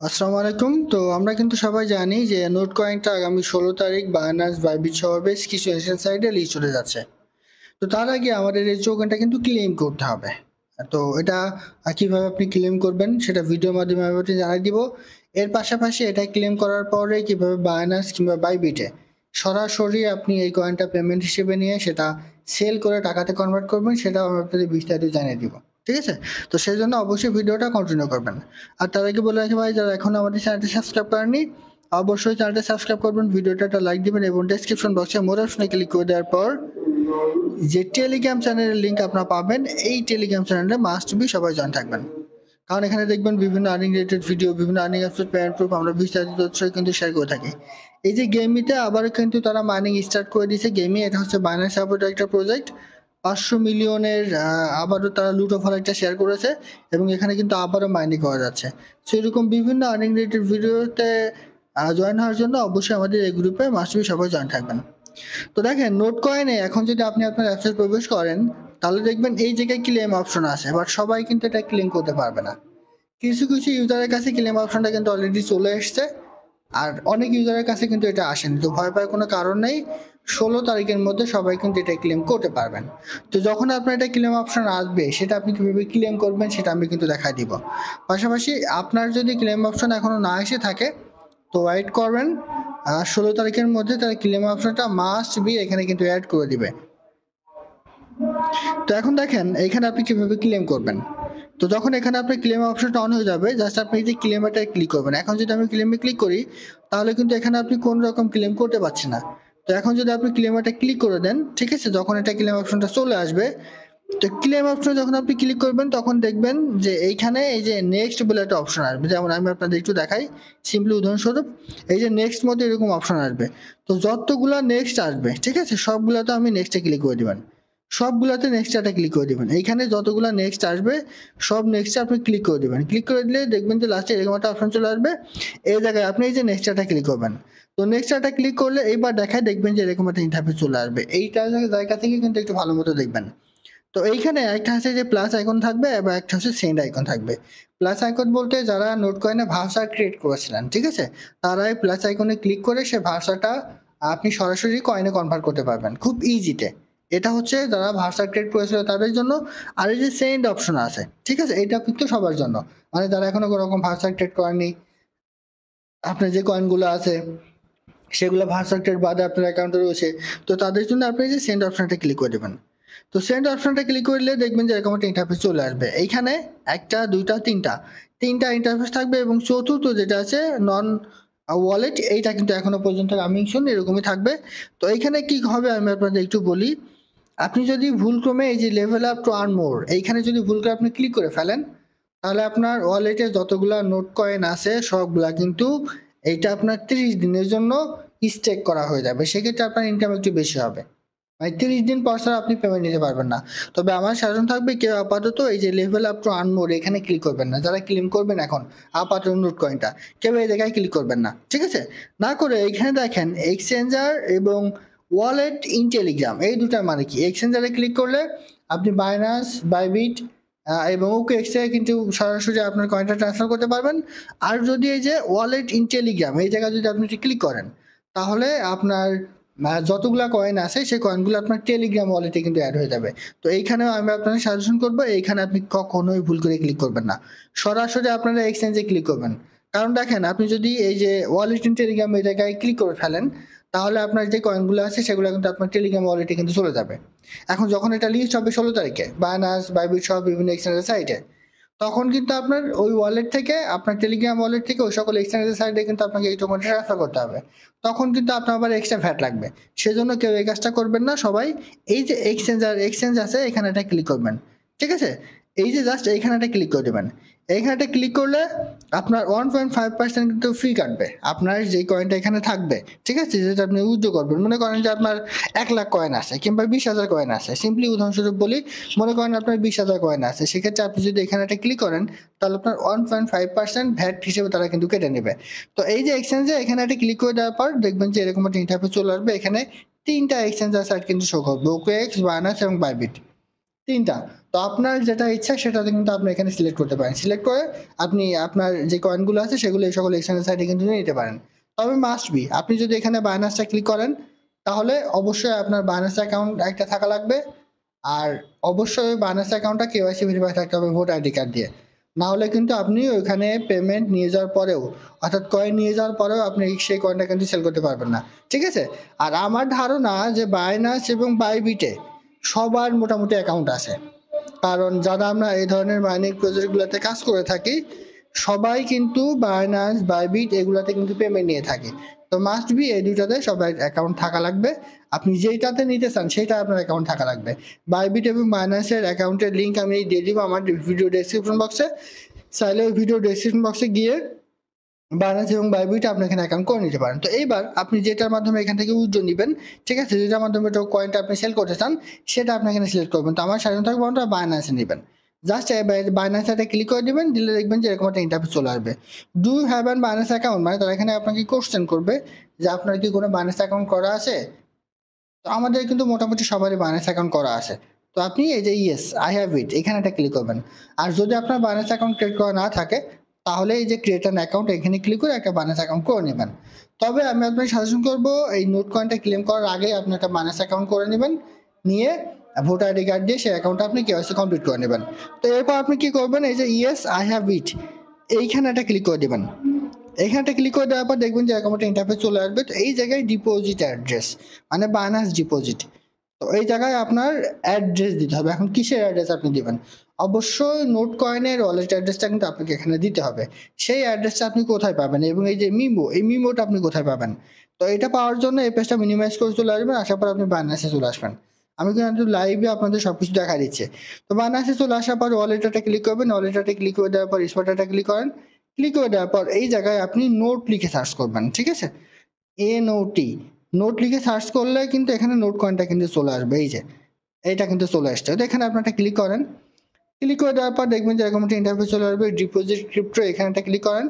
আসসালামু আলাইকুম। তো আমরা কিন্তু সবাই জানি যে নোট কয়েনটা আগামী 16 তারিখ বাইন্যান্স বাইবিট সহ বেশ কিছু এশিয়ান সাইটে লিস্ট হতে যাচ্ছে। তো তার আগে আমাদের এই টোকেনটা কিন্তু ক্লেম করতে হবে। তো এটা কিভাবে আপনি ক্লেম করবেন সেটা ভিডিওর মাধ্যমে আমি আপনাকে জানাই দিব। এর পাশাপাশি এটা ক্লেম করার পরে কিভাবে বাইন্যান্স কিংবা বাইবিটে সরাসরি আপনি এই কয়েনটা পেমেন্ট হিসেবে নিয়ে সেটা সেল করে টাকাতে কনভার্ট করবেন সেটাও আমি আপনাদের বিস্তারিত জানিয়ে দিব। ঠিক আছে? তো সেই জন্য অবশ্যই ভিডিওটা কন্টিনিউ করবেন। আর তার আগে বলে রাখি ভাই, যারা এখনো আমাদের চ্যানেলটি সাবস্ক্রাইব করেননি অবশ্যই চ্যানেলটা সাবস্ক্রাইব করবেন, ভিডিওটা একটা লাইক দিবেন এবং ডেসক্রিপশন বক্সে মোর অপশনে ক্লিক করে দেওয়ার পর যে টেলিগ্রাম চ্যানেলের লিঙ্ক আপনারা পাবেন, এই টেলিগ্রাম চ্যানেলে মাস্ট বি সবাই জয়েন থাকবেন। কারণ এখানে দেখবেন বিভিন্ন আর্নিং রিলেটেড ভিডিও, বিভিন্ন আর্নিং অ্যাপসের পেমেন্ট প্রুফ আমরা বিস্তারিত তথ্য কিন্তু শেয়ার করে থাকি। এই যে গেমিতে আবারও কিন্তু তারা মাইনিং স্টার্ট করে দিয়েছে। গেমি এটা হচ্ছে বাইন্যান্স সাপোর্টেড একটা প্রজেক্ট। 500 মিলিয়নের আবারও তারা লুট অফার একটা শেয়ার করেছে এবং এখানে কিন্তু আবারও মাইনিং করা যাচ্ছে। সো এরকম বিভিন্ন আর্নিং রিলেটেড ভিডিওতে জয়েন হওয়ার জন্য অবশ্যই আমাদের এই গ্রুপে মাস্ট বি সবাই জয়েন থাকবেন। তো দেখেন, নোট কয়েনে এখন যদি আপনি আপনার অ্যাপসে প্রবেশ করেন তাহলে দেখবেন এই জায়গায় ক্লেম অপশন আছে, বাট সবাই কিন্তু এটা ক্লেম করতে পারবে না। কিছু কিছু ইউজারের কাছে ক্লেম অপশনটা কিন্তু অলরেডি চলে এসছে, আর অনেক ইউজারের কাছে কিন্তু এটা আসেনি। তো ভয় পাওয়ার কোনো কারণ নেই, 16 তারিখের মধ্যে সবাই কিন্তু এটা ক্লেম করতে পারবেন। তো যখন আপনার এটা ক্লেম অপশন আসবে সেটা আপনি কীভাবে ক্লেম করবেন সেটা আমি কিন্তু দেখাই দিব। পাশাপাশি আপনার যদি ক্লেম অপশন এখনও না এসে থাকে তো ওয়েট করবেন, 16 তারিখের মধ্যে তার ক্লেম অপশনটা মাস্ট বি এখানে কিন্তু অ্যাড করে দিবে। তো এখন দেখেন এইখানে আপনি কিভাবে ক্লেম করবেন। তো যখন এখানে আপনার ক্লেম অপশনটা অন হয়ে যাবে, জাস্ট আপনি এই যে ক্লেমারটা ক্লিক করবেন। এখন যদি আমি ক্লেমে ক্লিক করি তাহলে কিন্তু এখানে আপনি কোন রকম ক্লেম করতে পারছেন না। তো এখন যদি আপনি ক্লেমারটা ক্লিক করে দেন, ঠিক আছে, যখন এটা ক্লেম অপশনটা চলে আসবে, তো ক্লেম অপশনে যখন আপনি ক্লিক করবেন তখন দেখবেন যে এইখানে এই যে নেক্সট বলে একটা অপশন আসবে। যেমন আমি আপনাদের একটু দেখাই সিম্পলি উদাহরণস্বরূপ, এই যে নেক্সট মধ্যে এরকম অপশন আসবে। তো যতগুলা নেক্সট আসবে, ঠিক আছে, সবগুলাতে আমি নেক্সটে ক্লিক করে দিবেন। সবগুলাতে নেক্সট একটা ক্লিক করে দিবেন। এইখানে যতগুলা নেক্সট আসবে সব নেক্সটে আপনি ক্লিক করে দিবেন। ক্লিক করে দিলে দেখবেন যে লাস্টে এরকম একটা অপশন চলে আসবে। এই জায়গায় আপনি এই যে নেক্সট একটা ক্লিক করবেন। তো নেক্সট একটা ক্লিক করলে এইবার দেখায় দেখবেন যে এরকম একটা ইন্টারফেস চলে আসবে। এইটা জায়গা থেকে কিন্তু একটু ভালো মতো দেখবেন। তো এইখানে একটা আছে যে প্লাস আইকন থাকবে এবং একটা হচ্ছে সেন্ড আইকন থাকবে। প্লাস আইকন বলতে যারা নোট কয়েনে ভার্সার ক্রিয়েট করেছিলেন, ঠিক আছে, তারা এই প্লাস আইকনে ক্লিক করে সে ভার্সাটা আপনি সরাসরি কয়েনে কনভার্ট করতে পারবেন খুব ইজিতে। এটা হচ্ছে যারা ভার্সার ক্রিয়েট করেছিল তাদের জন্য। আর এই যে সেন্ড অপশন আছে, ঠিক আছে, এটা কিন্তু সবার জন্য, মানে যারা এখনো কোনো রকম ভার্সার ক্রিয়েট করেনি, আপনার যে কয়েনগুলো আছে সেগুলো ভার্সার ক্রিয়েট বাদে আপনার অ্যাকাউন্টে রয়েছে, তো তাদের জন্য আপনি যে সেন্ড অপশনটা ক্লিক করে দেবেন। তো সেন্ড অপশনটা ক্লিক করলে দেখবেন যে এরকম একটা ইন্টারফেস চলে আসবে। এইখানে একটা দুইটা তিনটা ইন্টারফেস থাকবে এবং চতুর্থ যেটা আছে নন ওয়ালেট, এইটা কিন্তু এখনো পর্যন্ত রানিং শুন এরকমই থাকবে। তো এইখানে কি হবে আমি আপনাদের একটু বলি। আপনি যদি ভুলক্রমে এই যে লেভেল আপ টু আর্ন মোর এইখানে যদি ভুল করে আপনি ক্লিক করে ফেলেন তাহলে আপনার ওয়ালেটে যতগুলা নোট কয়েন আছে সবগুলা কিন্তু এইটা আপনার 30 দিনের জন্য স্টেক করা হয়ে যাবে। সেক্ষেত্রে আপনার ইনকাম একটু বেশি হবে। মানে 30 দিন পর ছাড়া আপনি পেমেন্ট নিতে পারবেন না। তবে আমার সাজেশন থাকবে কেউ আপাতত এই যে লেভেল আপ টু আর্ন মোর এখানে ক্লিক করবেন না। যারা ক্লেম করবেন এখন আপাতত নোট কয়েনটা, কেউ এই জায়গায় ক্লিক করবেন না, ঠিক আছে। না করে এখানে দেখেন এক্সচেঞ্জার এবং ওয়ালেট ইন টেলিগ্রাম, এই দুটার মানে কি। এক্সচেঞ্জারে ক্লিক করলে আপনি বাইন্যান্স বাইবিট এবং ওকে এক্সচেঞ্জে কিন্তু সরাসরি আপনার কয়েনটা ট্রান্সফার করতে পারবেন। আর যদি এই যে ওয়ালেট ইন টেলিগ্রাম এই জায়গায় যদি আপনি ক্লিক করেন তাহলে আপনার যতগুলা কয়েন আছে সেই কয়েনগুলো আপনার টেলিগ্রাম ওয়ালেটে কিন্তু অ্যাড হয়ে যাবে। তো এইখানেও আমি আপনাকে সাজেশন করবো এইখানে আপনি কখনোই ভুল করে ক্লিক করবেন না, সরাসরি আপনারা এক্সচেঞ্জে ক্লিক করবেন। কারণ দেখেন আপনি যদি এই যে ওয়ালেট ইন টেলিগ্রাম এই জায়গায় ক্লিক করে ফেলেন তাহলে আপনার যে কয়েনগুলো আছে সেগুলো কিন্তু আপনার টেলিগ্রাম ওয়ালেটে কিন্তু চলে যাবে। এখন যখন এটা লিস্ট হবে 16 তারিখে বাইনান্স বাইবিট সহ বিভিন্ন এক্সচেঞ্জের সাইটে, তখন কিন্তু আপনার ওই ওয়ালেট থেকে আপনার টেলিগ্রাম ওয়ালেট থেকে ওই সকল এক্সচেঞ্জের সাইডে কিন্তু আপনাকে এই টোকেনটা ট্রান্সফার করতে হবে। তখন কিন্তু আপনার আবার এক্সট্রা ভ্যাট লাগবে। সেজন্য কেউ এই কাজটা করবেন না। সবাই এই যে এক্সচেঞ্জ আছে এখানে একটা ক্লিক করবেন, ঠিক আছে। এই যে জাস্ট এইখানে একটা ক্লিক করে দেবেন। এইখানে ক্লিক করলে আপনার 1.5% কিন্তু ফ্রি কাটবে আপনার যেই কয়েনটা এখানে থাকবে, ঠিক আছে, যেটা আপনি উইথড্র করবেন। মনে করেন যে আপনার 1 লাখ কয়েন আছে কিংবা 20,000 কয়েন আছে, সিম্পলি উদাহরণস্বরূপ বলি, মনে করেন আপনার 20,000 কয়েন আছে, সেক্ষেত্রে আপনি যদি এখানে একটা ক্লিক করেন তাহলে আপনার 1.5% ভ্যাট হিসেবে তারা কিন্তু কেটে নেবে। তো এই যে এক্সচেঞ্জে এখানে একটা ক্লিক করে দেওয়ার পর দেখবেন যে এরকম একটা ইন্টারফেস চলে আসবে। এখানে তিনটা এক্সচেঞ্জার সাইট কিন্তু শো করবে, ওকেএক্স বাইন্যান্স এবং বাইবিট। 3টা। তো আপনার যেটা ইচ্ছা সেটাতে কিন্তু আপনি এখানে সিলেক্ট করতে পারেন। সিলেক্ট করে আপনি আপনার যে কয়েনগুলো আছে সেগুলো এই সকল এক্সচেঞ্জ সাইটে কিন্তু নিয়ে নিতে পারেন। তবে মাস্ট বি আপনি যদি এখানে Binance-টা ক্লিক করেন তাহলে অবশ্যই আপনার Binance অ্যাকাউন্ট একটা থাকা লাগবে। আর অবশ্যই ওই Binance অ্যাকাউন্টটা কেওয়াইসি ভেরিফাই থাকতে হবে ভোটার আইডি কার্ড দিয়ে। না হলে কিন্তু আপনি ওইখানে পেমেন্ট নিয়ে যাওয়ার পরেও অর্থাৎ কয়েন নিয়ে যাওয়ার পরেও আপনি সেই কয়েনটা কিন্তু সেল করতে পারবেন না। ঠিক আছে? আর আমার ধারণা যে Binance এবং Bybit-এ সবার মোটামুটি অ্যাকাউন্ট আছে। কারণ যারা আমরা এই ধরনের মাইনিং প্রজেক্টগুলোতে কাজ করে থাকি সবাই কিন্তু Binance, Bybit এগুলাতে কিন্তু পেমেন্ট নিয়ে থাকে। তো মাস্ট বি এই দুইটাতে সবার অ্যাকাউন্ট থাকা লাগবে। আপনি যেইটাতে নিতে চান সেটা আপনার অ্যাকাউন্ট থাকা লাগবে। Bybit এবং Binance-এর অ্যাকাউন্টের লিঙ্ক আমি দিয়ে দিব আমার ভিডিও ডেসক্রিপশন বক্সে। চাইলে ওই ভিডিও ডেসক্রিপশন বক্সে গিয়ে Binance এবং Bybit আপনি এখানে অ্যাকাউন্ট করে নিতে পারেন। তো এইবার আপনি যেটার মাধ্যমে এখান থেকে উইথড্র নিবেন, ঠিক আছে? যেটার মাধ্যমে কয়েনটা আপনি সেল করতে চান সেটা আপনি এখানে সিলেক্ট করবেন। তো আমার সাধারণত অ্যাকাউন্টটা Binance-এ নিবেন। জাস্ট Binance-এ ক্লিক করে দিবেন, দিলে দেখবেন যে এরকম একটা ইন্টারফেস চলে আসবে। Do you have an Binance account? মানে তারা এখানে আপনাকে কোশ্চেন করবে যে আপনার কি কোনো Binance অ্যাকাউন্ট করা আছে? তো আমাদের কিন্তু মোটামুটি সবারই Binance অ্যাকাউন্ট করা আছে। তো আপনি এই যে ইয়েস আই হ্যাভ ইট এখানে একটা ক্লিক করবেন। আর যদি আপনার Binance অ্যাকাউন্ট ক্রিয়েট করা না থাকে তাহলে এই যে ক্রিয়েট অ্যান অ্যাকাউন্ট এখানে ক্লিক করে একটা Binance অ্যাকাউন্ট করে নেবেন। তবে আমি আপনাকে সাজেশন করব এই নোট কয়েনটা ক্লেম করার আগে আপনি একটা Binance অ্যাকাউন্ট করে নেবেন। নিয়ে ভোটার আইডি কার্ড দিয়ে সেই অ্যাকাউন্টটা আপনি কেওয়াইসি কমপ্লিট করে নেবেন। তো এরপর আপনি কি করবেন এই যে ইয়েস আই হ্যাভ ইট এইখানে একটা ক্লিক করে দিবেন। এখানটা ক্লিক করে দেওয়ার পর দেখবেন যে এরকম একটা ইন্টারফেস চলে আসবে। তো এই জায়গায় ডিপোজিট অ্যাড্রেস মানে Binance ডিপোজিট। তো এই জায়গায় আপনার অ্যাড্রেস দিতে হবে। এখন কিসের অ্যাড্রেস আপনি দিবেন? অবশ্যই নোট কয়েনের ওয়ালেট অ্যাড্রেসটা কিন্তু আপনাকে এখানে দিতে হবে। সেই অ্যাড্রেসটা আপনি কোথায় পাবেন এবং এই যে মিমো এই মিমোটা আপনি কোথায় পাবেন? তো এটা পাওয়ার জন্য এই পেজটা মিনিমাইজ করে চলে আসবেন। আসার পর আপনি Binance-এ চলে আসবেন। আমি কিন্তু লাইভে আপনাদের সবকিছু দেখা দিচ্ছি। তো Binance-এ চলে আসার পর ওয়ালেটটা ক্লিক করবেন। ওয়ালেটটা ক্লিক করে দেওয়ার পর স্পটটা ক্লিক করেন। ক্লিক করে দেওয়ার পর এই জায়গায় আপনি নোট লিখে সার্চ করবেন। ঠিক আছে? NOT নোট লিখে সার্চ করলে কিন্তু এখানে নোট কয়েনটা কিন্তু চলে আসবে। এই যে এইটা কিন্তু চলে আসছে। তো এখানে আপনি একটা ক্লিক করেন। ক্লিক করে দেওয়ার পর দেখবেন যে এরকম একটা ইন্টারফেস চলে আসবে। ডিপোজিট ক্রিপ্টো এখানে একটা ক্লিক করেন।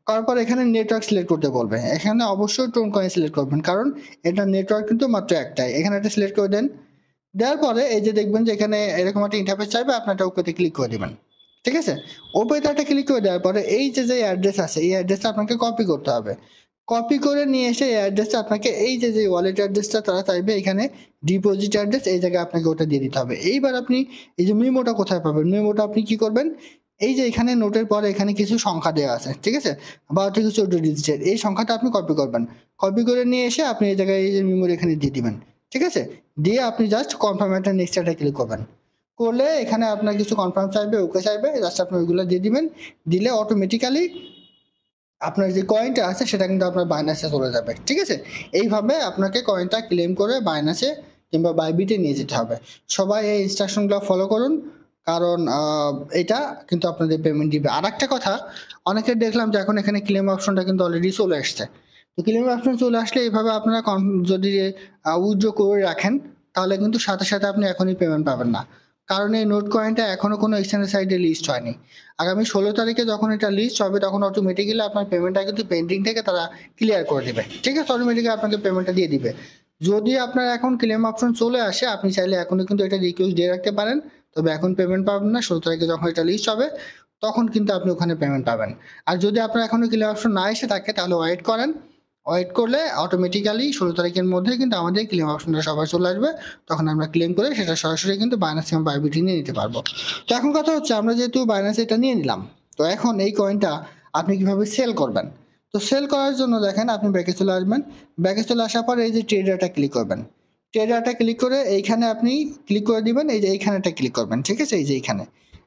করার পর এখানে নেটওয়ার্ক সিলেক্ট করতে বলবে। এখানে অবশ্যই টোন কয়েন সিলেক্ট করবেন কারণ এটা নেটওয়ার্ক কিন্তু মাত্র একটাই। এখানে একটা সিলেক্ট করে দেন। দেওয়ার পরে এই যে দেখবেন যে এখানে এরকম একটা ইন্টারফেস চাইবে আপনি একটা ওকেতে ক্লিক করে দিবেন। ঠিক আছে? ওপেতে একটা ক্লিক করে দেওয়ার পরে এই যে অ্যাড্রেস আছে এই অ্যাড্রেসটা আপনাকে কপি করতে হবে। কপি করে নিয়ে এসে এই অ্যাড্রেসটা আপনাকে এই যে ওয়ালেট অ্যাড্রেসটা তারা চাইবে এখানে ডিপোজিট অ্যাড্রেস এই জায়গায় আপনাকে ওটা দিয়ে দিতে হবে। এইবার আপনি এই যে মেমোটা কোথায় পাবেন? মেমোটা আপনি কি করবেন? এই যে এখানে নোটের পরে এখানে কিছু সংখ্যা দেওয়া আছে। ঠিক আছে? 12 থেকে 14 ডিজিটের এই সংখ্যাটা আপনি কপি করবেন। কপি করে নিয়ে এসে আপনি এই জায়গায় এই যে মেমোরি এখানে দিয়ে দিবেন। ঠিক আছে? দিয়ে আপনি জাস্ট কনফার্ম একটা নেক্সট একটা ক্লিক করবেন। করলে এখানে আপনার কিছু কনফার্ম চাইবে, ওকে চাইবে। জাস্ট আপনি ওইগুলো দিয়ে দিবেন। দিলে অটোমেটিক্যালি আপনার যে কয়েনটা আছে সেটা কিন্তু আপনার Binance-এ চলে যাবে। ঠিক আছে? এইভাবে আপনাকে কয়েনটা ক্লেম করে Binance-এ কিংবা Bybit-এ নিয়ে যেতে হবে। সবাই এই ইনস্ট্রাকশনগুলো ফলো করুন। কারণ এটা কিন্তু আপনাদের পেমেন্ট দিবে। আরেকটা কথা অনেকের দেখলাম যে এখন এখানে ক্লেম অপশনটা কিন্তু অলরেডি চলে আসছে। তো ক্লেম অপশন চলে আসলে এইভাবে আপনারা যদি উইথড্র করে রাখেন তাহলে কিন্তু সাথে সাথে আপনি এখনই পেমেন্ট পাবেন না। কারণ এই নোট কয়েনটা এখনো কোনো এক্সচেঞ্জ সাইটে লিস্ট হয়নি। আগামী 16 তারিখে যখন এটা লিস্ট হবে তখন অটোমেটিক্যালি আপনার পেমেন্টটা কিন্তু পেন্ডিং থেকে তারা ক্লিয়ার করে দেবে। ঠিক আছে? অটোমেটিক্যালি আপনাকে পেমেন্টটা দিয়ে দিবে। যদি আপনার এখন ক্লেম অপশন চলে আসে আপনি চাইলে এখনো কিন্তু এটা রিকোয়েস্ট দিয়ে রাখতে পারেন। তবে এখন পেমেন্ট পাবেন না। 16 তারিখে যখন এটা লিস্ট হবে তখন কিন্তু আপনি ওখানে পেমেন্ট পাবেন। আর যদি আপনার এখনো ক্লেম অপশন না এসে থাকে তাহলে ওয়েট করেন। ওয়েট করলে অটোমেটিক্যালি 16 তারিখের মধ্যে কিন্তু আমাদের ক্লেম অপশনটা সবার চলে আসবে। তখন আমরা ক্লেম করে সেটা সরাসরি কিন্তু Binance এবং Bybit নিয়ে নিতে পারবো। তো এখন কথা হচ্ছে আমরা যেহেতু Binance এটা নিয়ে নিলাম তো এখন এই কয়েনটা আপনি কিভাবে সেল করবেন? তো সেল করার জন্য দেখেন আপনি ব্যাকে চলে আসবেন। ব্যাকে চলে আসার পর এই যে ট্রেডারটা ক্লিক করবেন। ট্রেডারটা ক্লিক করে এইখানে আপনি ক্লিক করে দিবেন। এই যে এইখানেটা ক্লিক করবেন। ঠিক আছে? এই যে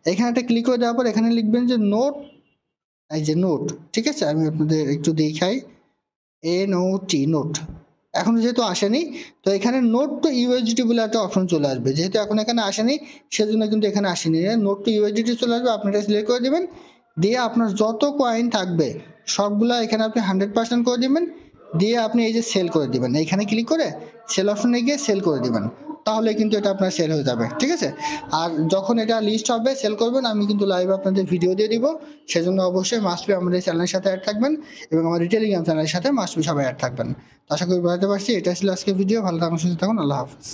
এইখানেটা ক্লিক করে দেওয়ার পর এখানে লিখবেন যে নোট এই যে নোট। ঠিক আছে? আমি আপনাদের একটু দেখাই। NOT note. এখনো যেহেতু আসেনি তো এখানে নোট টু USDT বলে একটা অপশন চলে আসবে। যেহেতু এখন এখানে আসেনি সেজন্য কিন্তু এখানে আসেনি। নোট টু USDT চলে আসবে আপনি এটা সিলেক্ট করে দিবেন। দিয়ে আপনার যত কয়েন থাকবে সবগুলা এখানে আপনি 100% করে দিবেন। দিয়ে আপনি এই যে সেল করে দিবেন। এইখানে ক্লিক করে সেল অপশনে গিয়ে সেল করে দিবেন। তাহলে কিন্তু এটা আপনার সেল হয়ে যাবে। ঠিক আছে? আর যখন এটা লিস্ট হবে সেল করবেন আমি কিন্তু লাইভ আপনাদের ভিডিও দিয়ে দিব। সেজন্য অবশ্যই মাস্ট বি আমাদের চ্যানেলের সাথে অ্যাড থাকবেন এবং আমাদের টেলিগ্রাম চ্যানেলের সাথে মাস্ট বি সবাই অ্যাড থাকবেন। তো আশা করি বুঝতে পারছি। এটা ছিল আজকের ভিডিও। ভালো থাকুন, সুস্থ থাকুন। আল্লাহ হাফেজ।